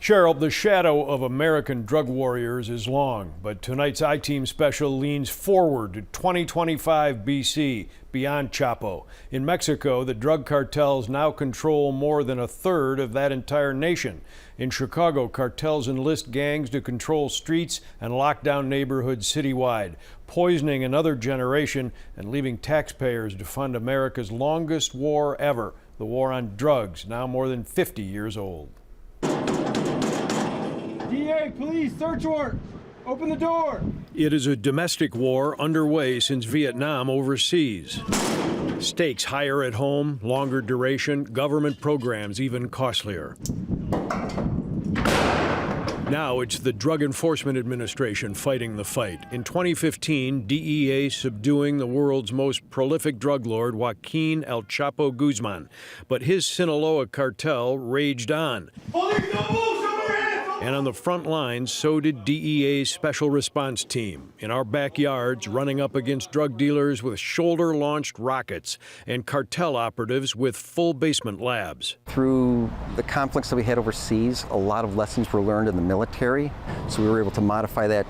Cheryl, the shadow of American drug warriors is long, but tonight's I-Team special leans forward to 2025 BC, beyond Chapo. In Mexico, the drug cartels now control more than a third of that entire nation. In Chicago, cartels enlist gangs to control streets and lock down neighborhoods citywide, poisoning another generation and leaving taxpayers to fund America's longest war ever, the war on drugs, now more than 50 years old. DEA, police, search warrant. Open the door. It is a domestic war underway since Vietnam overseas. Stakes higher at home, longer duration, government programs even costlier. Now it's the Drug Enforcement Administration fighting the fight. In 2015, DEA subduing the world's most prolific drug lord, Joaquin El Chapo Guzman. But his Sinaloa cartel raged on. Police, don't move! And on the front lines, so did DEA's Special Response Team, in our backyards, running up against drug dealers with shoulder-launched rockets and cartel operatives with full basement labs. Through the conflicts that we had overseas, a lot of lessons were learned in the military, so we were able to modify that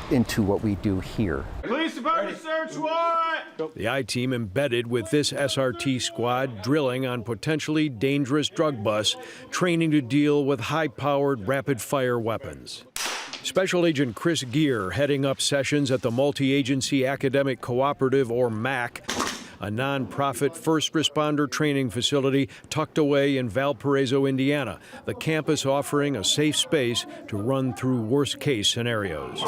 into what we do here. Police department search warrant! The I-Team embedded with this SRT squad, drilling on potentially dangerous drug busts, training to deal with high-powered, rapid-fire weapons. Special Agent Chris Gear heading up sessions at the Multi-Agency Academic Cooperative, or MAC, a nonprofit first responder training facility tucked away in Valparaiso, Indiana, the campus offering a safe space to run through worst-case scenarios.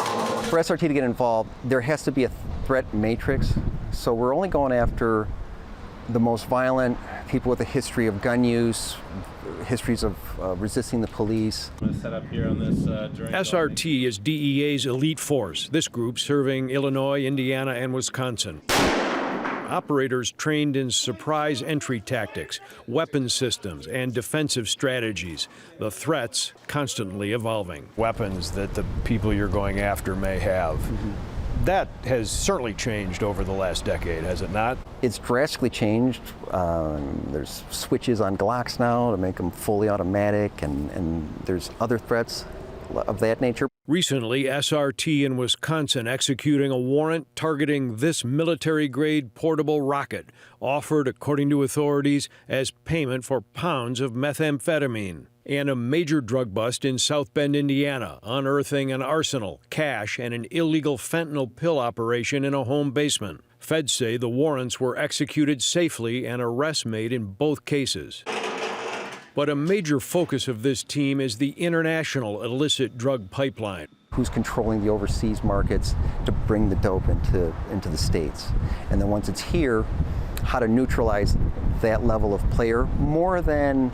For SRT to get involved, there has to be a threat matrix, so we're only going after the most violent, people with a history of gun use, histories of resisting the police. I'm going to set up here on this SRT is DEA's elite force, this group serving Illinois, Indiana, and Wisconsin. Operators trained in surprise entry tactics, weapon systems, and defensive strategies. The threats constantly evolving. Weapons that the people you're going after may have. That has certainly changed over the last decade, has it not? It's drastically changed. There's switches on Glocks now to make them fully automatic, and there's other threats of that nature. Recently, SRT in Wisconsin executing a warrant targeting this military-grade portable rocket, offered, according to authorities, as payment for pounds of methamphetamine. And a major drug bust in South Bend, Indiana, unearthing an arsenal, cash, and an illegal fentanyl pill operation in a home basement. Feds say the warrants were executed safely and arrests made in both cases. But a major focus of this team is the international illicit drug pipeline. Who's controlling the overseas markets to bring the dope into the States? And then once it's here, how to neutralize that level of player more than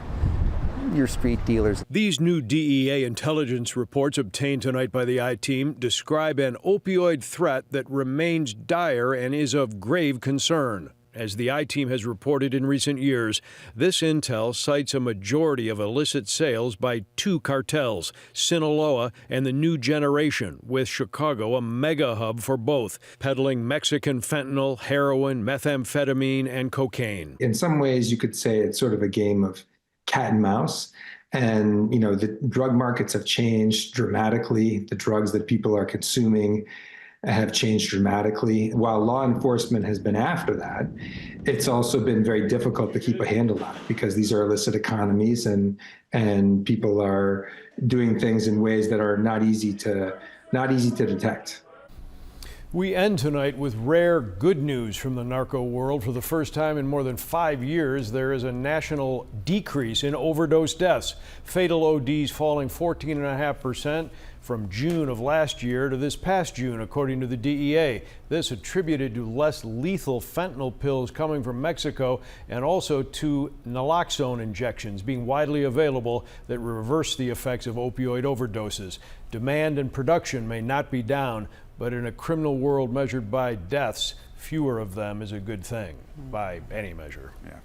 your street dealers. These new DEA intelligence reports obtained tonight by the I-Team describe an opioid threat that remains dire and is of grave concern. As the I-Team has reported in recent years, this intel cites a majority of illicit sales by two cartels, Sinaloa and the New Generation, with Chicago a mega hub for both, peddling Mexican fentanyl, heroin, methamphetamine, and cocaine. In some ways, you could say it's sort of a game of cat and mouse. And, the drug markets have changed dramatically. The drugs that people are consuming have changed dramatically. While law enforcement has been after that, it's also been very difficult to keep a handle on it because these are illicit economies and people are doing things in ways that are not easy to detect. We end tonight with rare good news from the narco world. For the first time in more than 5 years, there is a national decrease in overdose deaths. Fatal ODs falling 14.5% from June of last year to this past June, according to the DEA. This attributed to less lethal fentanyl pills coming from Mexico and also to naloxone injections being widely available that reverse the effects of opioid overdoses. Demand and production may not be down, but in a criminal world measured by deaths, fewer of them is a good thing by any measure. Yeah.